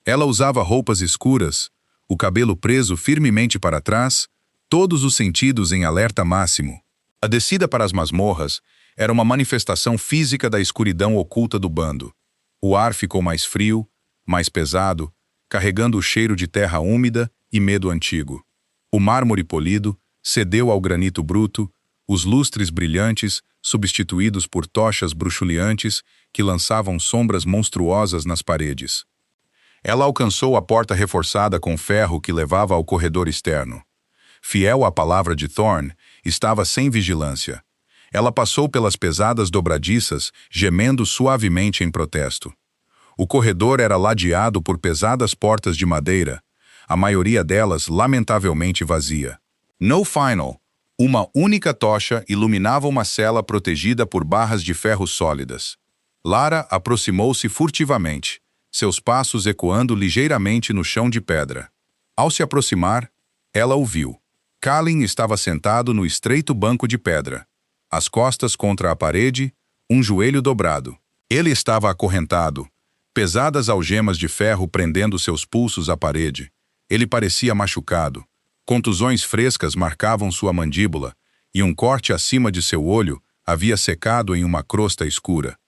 Ela usava roupas escuras, o cabelo preso firmemente para trás, todos os sentidos em alerta máximo. A descida para as masmorras era uma manifestação física da escuridão oculta do bando. O ar ficou mais frio, mais pesado, carregando o cheiro de terra úmida e medo antigo. O mármore polido cedeu ao granito bruto, os lustres brilhantes, substituídos por tochas bruxuleantes que lançavam sombras monstruosas nas paredes. Ela alcançou a porta reforçada com ferro que levava ao corredor externo. Fiel à palavra de Thorne, estava sem vigilância. Ela passou pelas pesadas dobradiças, gemendo suavemente em protesto. O corredor era ladeado por pesadas portas de madeira, a maioria delas lamentavelmente vazia. No final, uma única tocha iluminava uma cela protegida por barras de ferro sólidas. Lara aproximou-se furtivamente, seus passos ecoando ligeiramente no chão de pedra. Ao se aproximar, ela o viu. Callin estava sentado no estreito banco de pedra, as costas contra a parede, um joelho dobrado. Ele estava acorrentado, pesadas algemas de ferro prendendo seus pulsos à parede. Ele parecia machucado. Contusões frescas marcavam sua mandíbula, e um corte acima de seu olho havia secado em uma crosta escura.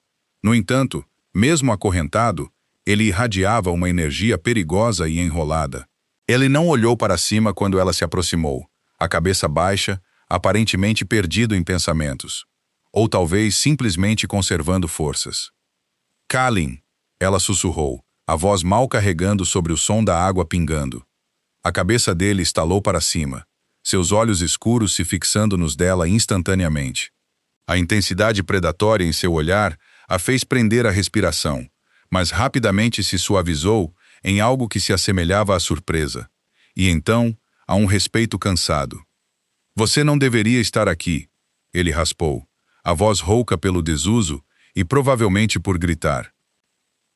No entanto, mesmo acorrentado, ele irradiava uma energia perigosa e enrolada. Ele não olhou para cima quando ela se aproximou, a cabeça baixa, aparentemente perdido em pensamentos. Ou talvez simplesmente conservando forças. Callin, ela sussurrou, a voz mal carregando sobre o som da água pingando. A cabeça dele estalou para cima, seus olhos escuros se fixando nos dela instantaneamente. A intensidade predatória em seu olhar a fez prender a respiração, mas rapidamente se suavizou em algo que se assemelhava à surpresa. E então, a um respeito cansado. Você não deveria estar aqui, ele raspou, a voz rouca pelo desuso e provavelmente por gritar.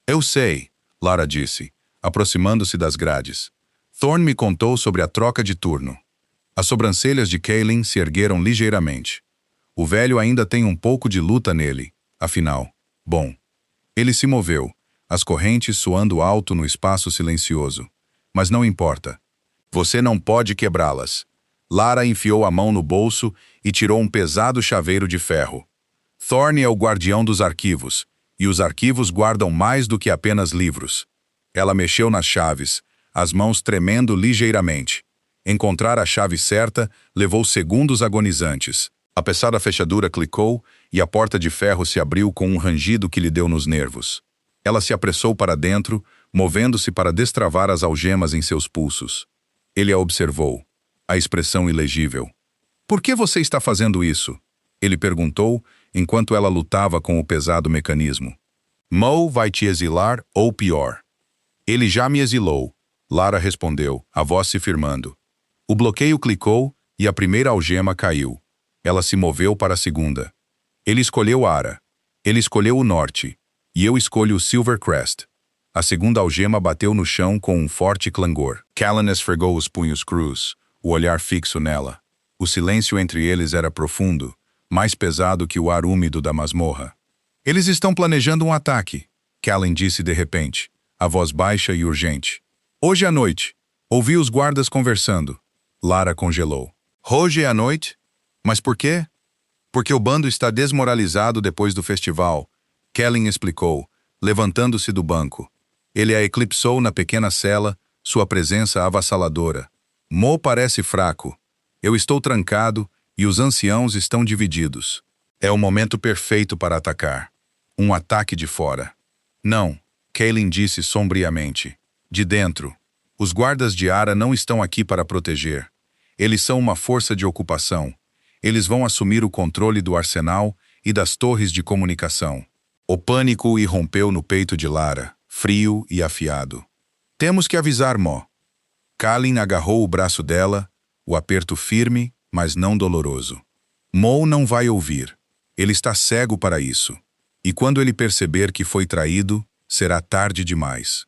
Eu sei, Lara disse, aproximando-se das grades. Thorne me contou sobre a troca de turno. As sobrancelhas de Callin se ergueram ligeiramente. O velho ainda tem um pouco de luta nele, afinal. Bom. Ele se moveu, as correntes soando alto no espaço silencioso. Mas não importa. Você não pode quebrá-las. Lara enfiou a mão no bolso e tirou um pesado chaveiro de ferro. Thorne é o guardião dos arquivos, e os arquivos guardam mais do que apenas livros. Ela mexeu nas chaves, as mãos tremendo ligeiramente. Encontrar a chave certa levou segundos agonizantes. A pesada fechadura clicou e a porta de ferro se abriu com um rangido que lhe deu nos nervos. Ela se apressou para dentro, movendo-se para destravar as algemas em seus pulsos. Ele a observou, a expressão ilegível. Por que você está fazendo isso? Ele perguntou, enquanto ela lutava com o pesado mecanismo. Mo vai te exilar ou pior. Ele já me exilou, Lara respondeu, a voz se firmando. O bloqueio clicou e a primeira algema caiu. Ela se moveu para a segunda. Ele escolheu Ara. Ele escolheu o norte. E eu escolho o Silvercrest. A segunda algema bateu no chão com um forte clangor. Callin esfregou os punhos crus, o olhar fixo nela. O silêncio entre eles era profundo, mais pesado que o ar úmido da masmorra. Eles estão planejando um ataque, Calen disse de repente, a voz baixa e urgente. Hoje à noite. Ouvi os guardas conversando. Lara congelou. Hoje à noite? Mas por quê? Porque o bando está desmoralizado depois do festival, Calen explicou, levantando-se do banco. Ele a eclipsou na pequena cela, sua presença avassaladora. Mo parece fraco. Eu estou trancado e os anciãos estão divididos. É o momento perfeito para atacar. Um ataque de fora. Não, Calen disse sombriamente. De dentro. Os guardas de Ara não estão aqui para proteger. Eles são uma força de ocupação. Eles vão assumir o controle do arsenal e das torres de comunicação. O pânico irrompeu no peito de Lara, frio e afiado. Temos que avisar Mo. Calen agarrou o braço dela, o aperto firme, mas não doloroso. Mo não vai ouvir. Ele está cego para isso. E quando ele perceber que foi traído, será tarde demais.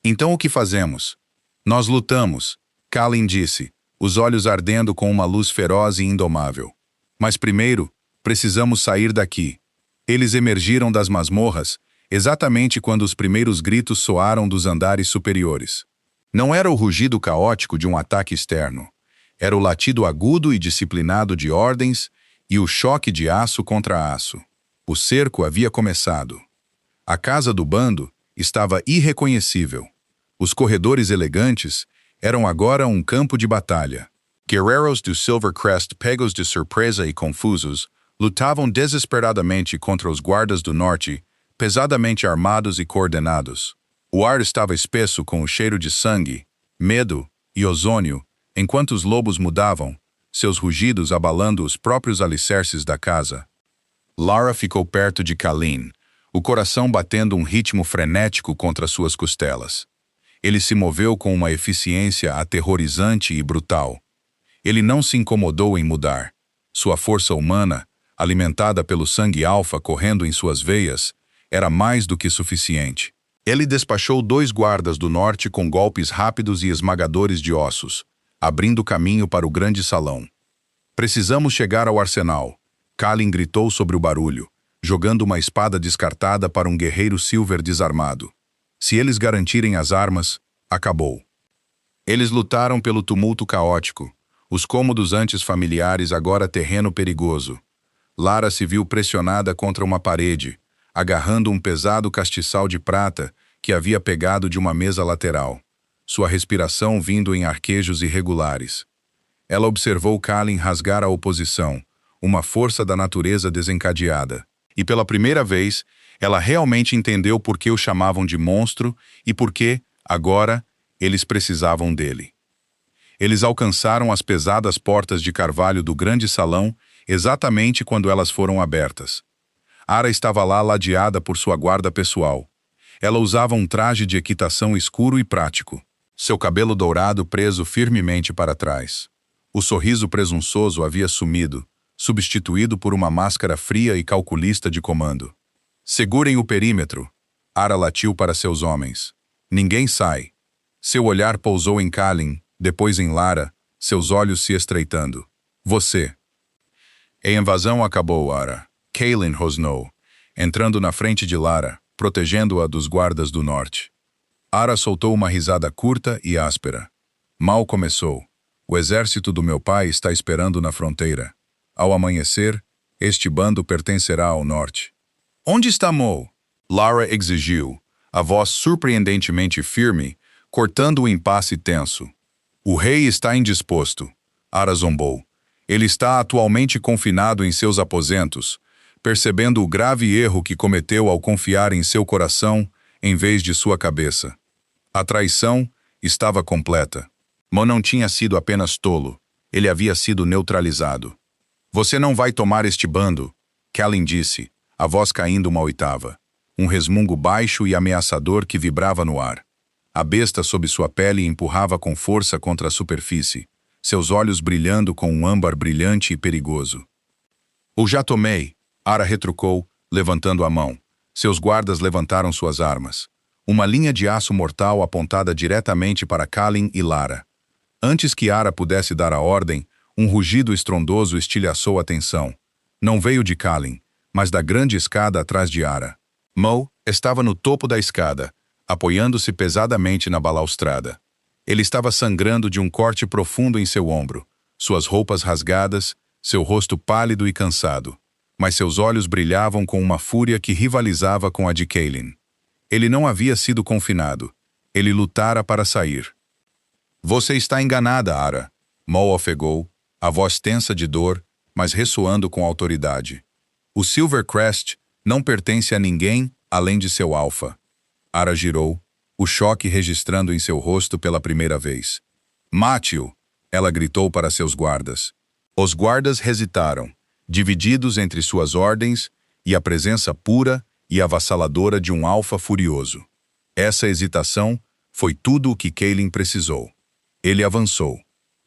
Então o que fazemos? Nós lutamos, Calen disse, os olhos ardendo com uma luz feroz e indomável. Mas primeiro, precisamos sair daqui. Eles emergiram das masmorras, exatamente quando os primeiros gritos soaram dos andares superiores. Não era o rugido caótico de um ataque externo. Era o latido agudo e disciplinado de ordens e o choque de aço contra aço. O cerco havia começado. A casa do bando estava irreconhecível. Os corredores elegantes eram agora um campo de batalha. Guerreiros do Silvercrest, pegos de surpresa e confusos, lutavam desesperadamente contra os guardas do norte, pesadamente armados e coordenados. O ar estava espesso com o cheiro de sangue, medo e ozônio, enquanto os lobos mudavam, seus rugidos abalando os próprios alicerces da casa. Lara ficou perto de Calen, o coração batendo um ritmo frenético contra suas costelas. Ele se moveu com uma eficiência aterrorizante e brutal. Ele não se incomodou em mudar. Sua força humana, alimentada pelo sangue alfa correndo em suas veias, era mais do que suficiente. Ele despachou 2 guardas do norte com golpes rápidos e esmagadores de ossos, abrindo caminho para o grande salão. Precisamos chegar ao arsenal. Calen gritou sobre o barulho, jogando uma espada descartada para um guerreiro silver desarmado. Se eles garantirem as armas, acabou. Eles lutaram pelo tumulto caótico, os cômodos antes familiares agora terreno perigoso. Lara se viu pressionada contra uma parede, agarrando um pesado castiçal de prata que havia pegado de uma mesa lateral, sua respiração vindo em arquejos irregulares. Ela observou Calen rasgar a oposição, uma força da natureza desencadeada. E pela primeira vez, ela realmente entendeu por que o chamavam de monstro e por que, agora, eles precisavam dele. Eles alcançaram as pesadas portas de carvalho do grande salão exatamente quando elas foram abertas. Ara estava lá ladeada por sua guarda pessoal. Ela usava um traje de equitação escuro e prático, seu cabelo dourado preso firmemente para trás. O sorriso presunçoso havia sumido, substituído por uma máscara fria e calculista de comando. Segurem o perímetro. Ara latiu para seus homens. Ninguém sai. Seu olhar pousou em Calen, depois em Lara, seus olhos se estreitando. Você. A invasão acabou, Ara. Calen rosnou, entrando na frente de Lara, protegendo-a dos guardas do norte. Ara soltou uma risada curta e áspera. Mal começou. O exército do meu pai está esperando na fronteira. Ao amanhecer, este bando pertencerá ao norte. Onde está Mo? Lara exigiu, a voz surpreendentemente firme, cortando o impasse tenso. O rei está indisposto. Ara zombou. Ele está atualmente confinado em seus aposentos, percebendo o grave erro que cometeu ao confiar em seu coração em vez de sua cabeça. A traição estava completa. Mo não tinha sido apenas tolo, ele havia sido neutralizado. Você não vai tomar este bando, Calen disse, a voz caindo uma oitava. Um resmungo baixo e ameaçador que vibrava no ar. A besta sob sua pele empurrava com força contra a superfície, seus olhos brilhando com um âmbar brilhante e perigoso. O já tomei, Ara retrucou, levantando a mão. Seus guardas levantaram suas armas. Uma linha de aço mortal apontada diretamente para Calen e Lara. Antes que Ara pudesse dar a ordem, Um rugido estrondoso estilhaçou a tensão. Não veio de Kalin, mas da grande escada atrás de Ara. Mo estava no topo da escada, apoiando-se pesadamente na balaustrada. Ele estava sangrando de um corte profundo em seu ombro, suas roupas rasgadas, seu rosto pálido e cansado. Mas seus olhos brilhavam com uma fúria que rivalizava com a de Kaelin. Ele não havia sido confinado. Ele lutara para sair. Você está enganada, Ara. Mo ofegou, a voz tensa de dor, mas ressoando com autoridade. O Silvercrest não pertence a ninguém além de seu alfa. Ara girou, o choque registrando em seu rosto pela primeira vez. Mate-o! Ela gritou para seus guardas. Os guardas hesitaram, divididos entre suas ordens e a presença pura e avassaladora de um alfa furioso. Essa hesitação foi tudo o que Kaelin precisou. Ele avançou.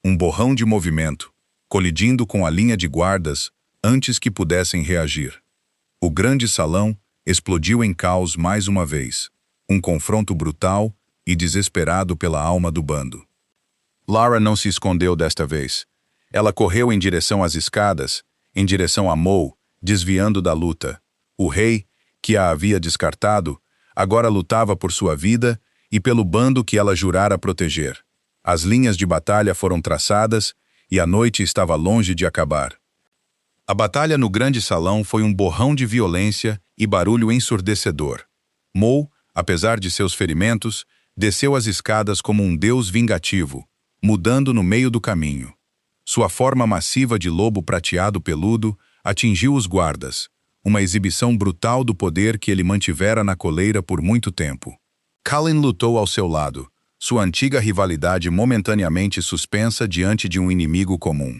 Um borrão de movimento, colidindo com a linha de guardas antes que pudessem reagir. O grande salão explodiu em caos mais uma vez. Um confronto brutal e desesperado pela alma do bando. Lara não se escondeu desta vez. Ela correu em direção às escadas, em direção a Mo, desviando da luta. O rei, que a havia descartado, agora lutava por sua vida e pelo bando que ela jurara proteger. As linhas de batalha foram traçadas e a noite estava longe de acabar. A batalha no grande salão foi um borrão de violência e barulho ensurdecedor. Mo, apesar de seus ferimentos, desceu as escadas como um deus vingativo, mudando no meio do caminho. Sua forma massiva de lobo prateado peludo atingiu os guardas, uma exibição brutal do poder que ele mantivera na coleira por muito tempo. Kalin lutou ao seu lado, sua antiga rivalidade momentaneamente suspensa diante de um inimigo comum.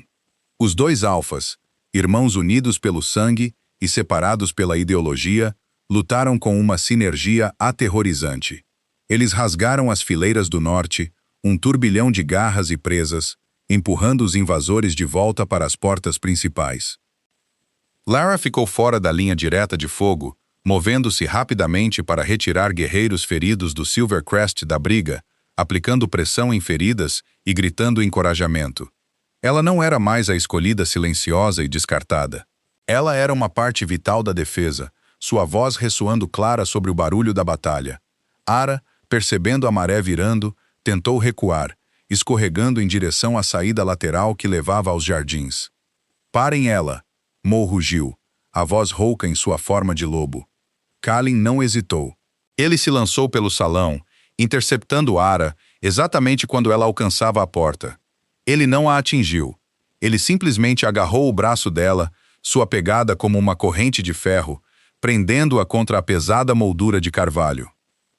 Os dois alfas, irmãos unidos pelo sangue e separados pela ideologia, lutaram com uma sinergia aterrorizante. Eles rasgaram as fileiras do norte, um turbilhão de garras e presas, empurrando os invasores de volta para as portas principais. Lara ficou fora da linha direta de fogo, movendo-se rapidamente para retirar guerreiros feridos do Silvercrest da briga, aplicando pressão em feridas e gritando encorajamento. Ela não era mais a escolhida silenciosa e descartada. Ela era uma parte vital da defesa, sua voz ressoando clara sobre o barulho da batalha. Ara, percebendo a maré virando, tentou recuar, escorregando em direção à saída lateral que levava aos jardins. Parem ela! Mo rugiu, a voz rouca em sua forma de lobo. Kalin não hesitou. Ele se lançou pelo salão, interceptando Ara exatamente quando ela alcançava a porta. Ele não a atingiu. Ele simplesmente agarrou o braço dela, sua pegada como uma corrente de ferro, prendendo-a contra a pesada moldura de carvalho.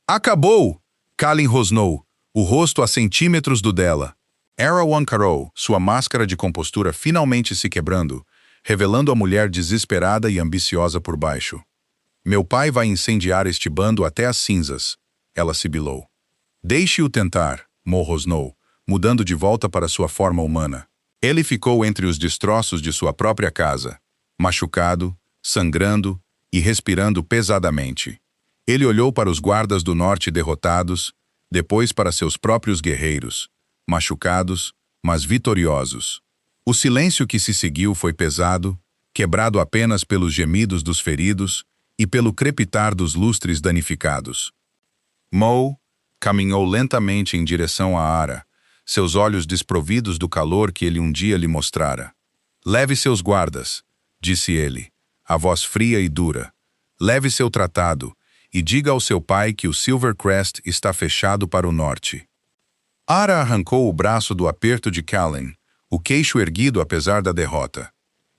Acabou! Kalin rosnou, o rosto a centímetros do dela. Ara encarou, sua máscara de compostura finalmente se quebrando, revelando a mulher desesperada e ambiciosa por baixo. Meu pai vai incendiar este bando até as cinzas, ela sibilou. Deixe-o tentar, Mo rosnou, mudando de volta para sua forma humana. Ele ficou entre os destroços de sua própria casa, machucado, sangrando e respirando pesadamente. Ele olhou para os guardas do norte derrotados, depois para seus próprios guerreiros, machucados, mas vitoriosos. O silêncio que se seguiu foi pesado, quebrado apenas pelos gemidos dos feridos e pelo crepitar dos lustres danificados. Mo caminhou lentamente em direção a Ara, seus olhos desprovidos do calor que ele um dia lhe mostrara. Leve seus guardas, disse ele, a voz fria e dura. Leve seu tratado e diga ao seu pai que o Silvercrest está fechado para o norte. Ara arrancou o braço do aperto de Kalin, o queixo erguido apesar da derrota.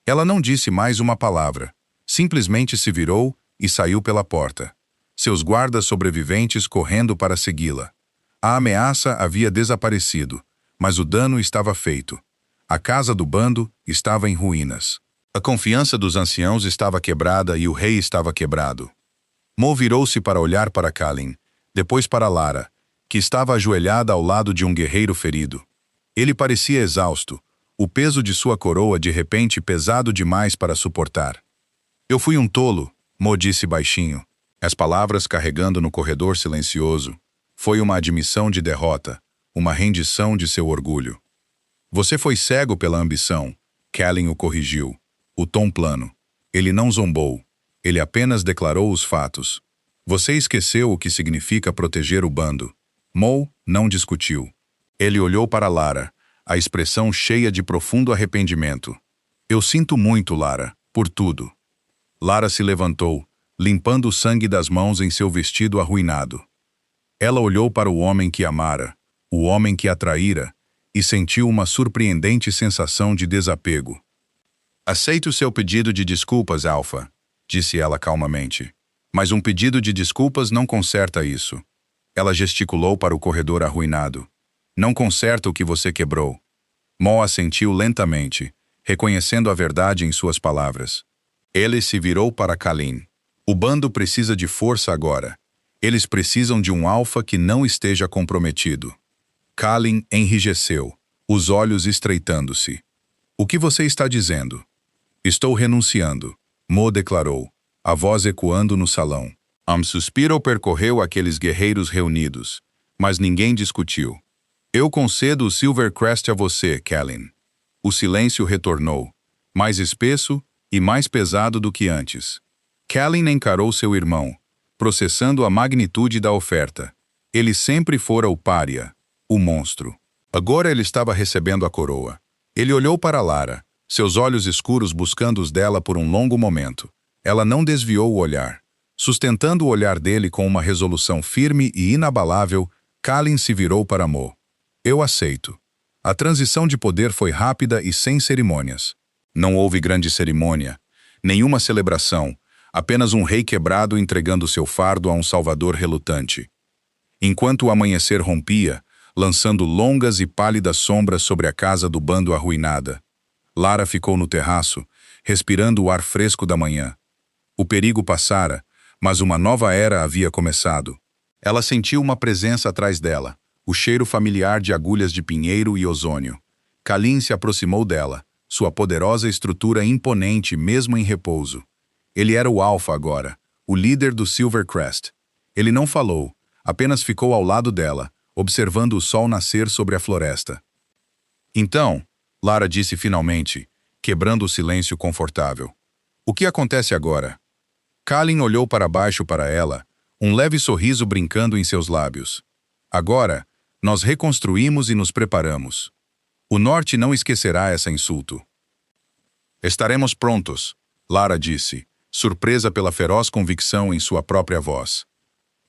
Ela não disse mais uma palavra, simplesmente se virou e saiu pela porta. Seus guardas sobreviventes correndo para segui-la. A ameaça havia desaparecido, mas o dano estava feito. A casa do bando estava em ruínas. A confiança dos anciãos estava quebrada e o rei estava quebrado. Mo virou-se para olhar para Kalin, depois para Lara, que estava ajoelhada ao lado de um guerreiro ferido. Ele parecia exausto, o peso de sua coroa de repente pesado demais para suportar. Eu fui um tolo, Mo disse baixinho, as palavras carregando no corredor silencioso. Foi uma admissão de derrota, uma rendição de seu orgulho. Você foi cego pela ambição. Kalin o corrigiu. O tom plano. Ele não zombou. Ele apenas declarou os fatos. Você esqueceu o que significa proteger o bando. Mo não discutiu. Ele olhou para Lara, a expressão cheia de profundo arrependimento. Eu sinto muito, Lara, por tudo. Lara se levantou, limpando o sangue das mãos em seu vestido arruinado. Ela olhou para o homem que amara, o homem que a traíra, e sentiu uma surpreendente sensação de desapego. Aceito seu pedido de desculpas, Alpha, disse ela calmamente. Mas um pedido de desculpas não conserta isso. Ela gesticulou para o corredor arruinado. Não conserta o que você quebrou. Mo assentiu lentamente, reconhecendo a verdade em suas palavras. Ele se virou para Kalin. O bando precisa de força agora. Eles precisam de um Alpha que não esteja comprometido. Kalin enrijeceu, os olhos estreitando-se. O que você está dizendo? Estou renunciando, Mo declarou, a voz ecoando no salão. Um suspiro percorreu aqueles guerreiros reunidos, mas ninguém discutiu. Eu concedo o Silvercrest a você, Kalin. O silêncio retornou, mais espesso e mais pesado do que antes. Kalin encarou seu irmão, processando a magnitude da oferta. Ele sempre fora o pária, o monstro. Agora ele estava recebendo a coroa. Ele olhou para Lara, seus olhos escuros buscando os dela por um longo momento. Ela não desviou o olhar. Sustentando o olhar dele com uma resolução firme e inabalável, Kalin se virou para Mo. Eu aceito. A transição de poder foi rápida e sem cerimônias. Não houve grande cerimônia, nenhuma celebração, apenas um rei quebrado entregando seu fardo a um salvador relutante. Enquanto o amanhecer rompia, lançando longas e pálidas sombras sobre a casa do bando arruinada, Lara ficou no terraço, respirando o ar fresco da manhã. O perigo passara, mas uma nova era havia começado. Ela sentiu uma presença atrás dela, o cheiro familiar de agulhas de pinheiro e ozônio. Kalin se aproximou dela, sua poderosa estrutura imponente mesmo em repouso. Ele era o Alpha agora, o líder do Silvercrest. Ele não falou, apenas ficou ao lado dela, observando o sol nascer sobre a floresta. Então, Lara disse finalmente, quebrando o silêncio confortável. O que acontece agora? Kalin olhou para baixo para ela, um leve sorriso brincando em seus lábios. Agora, nós reconstruímos e nos preparamos. O Norte não esquecerá essa insulto. Estaremos prontos, Lara disse, surpresa pela feroz convicção em sua própria voz.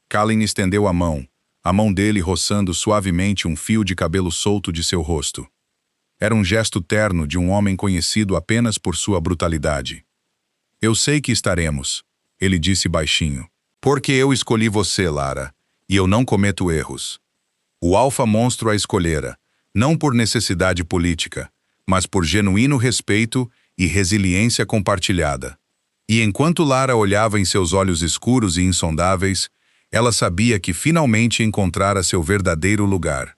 Kalin estendeu a mão dele roçando suavemente um fio de cabelo solto de seu rosto. Era um gesto terno de um homem conhecido apenas por sua brutalidade. Eu sei que estaremos, ele disse baixinho. Porque eu escolhi você, Lara, e eu não cometo erros. O Alpha monstro a escolhera, não por necessidade política, mas por genuíno respeito e resiliência compartilhada. E enquanto Lara olhava em seus olhos escuros e insondáveis, ela sabia que finalmente encontrara seu verdadeiro lugar.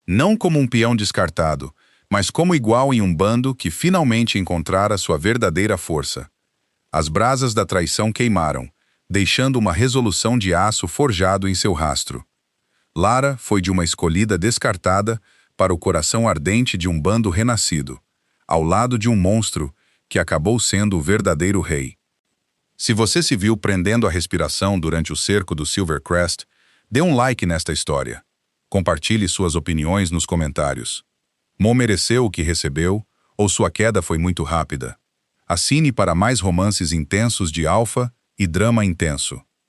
Não como um peão descartado, mas como igual em um bando que finalmente encontrara sua verdadeira força. As brasas da traição queimaram, deixando uma resolução de aço forjado em seu rastro. Lara foi de uma escolhida descartada para o coração ardente de um bando renascido, ao lado de um monstro que acabou sendo o verdadeiro rei. Se você se viu prendendo a respiração durante o cerco do Silvercrest, dê um like nesta história. Compartilhe suas opiniões nos comentários. Mo mereceu o que recebeu, ou sua queda foi muito rápida? Assine para mais romances intensos de Alpha e drama intenso.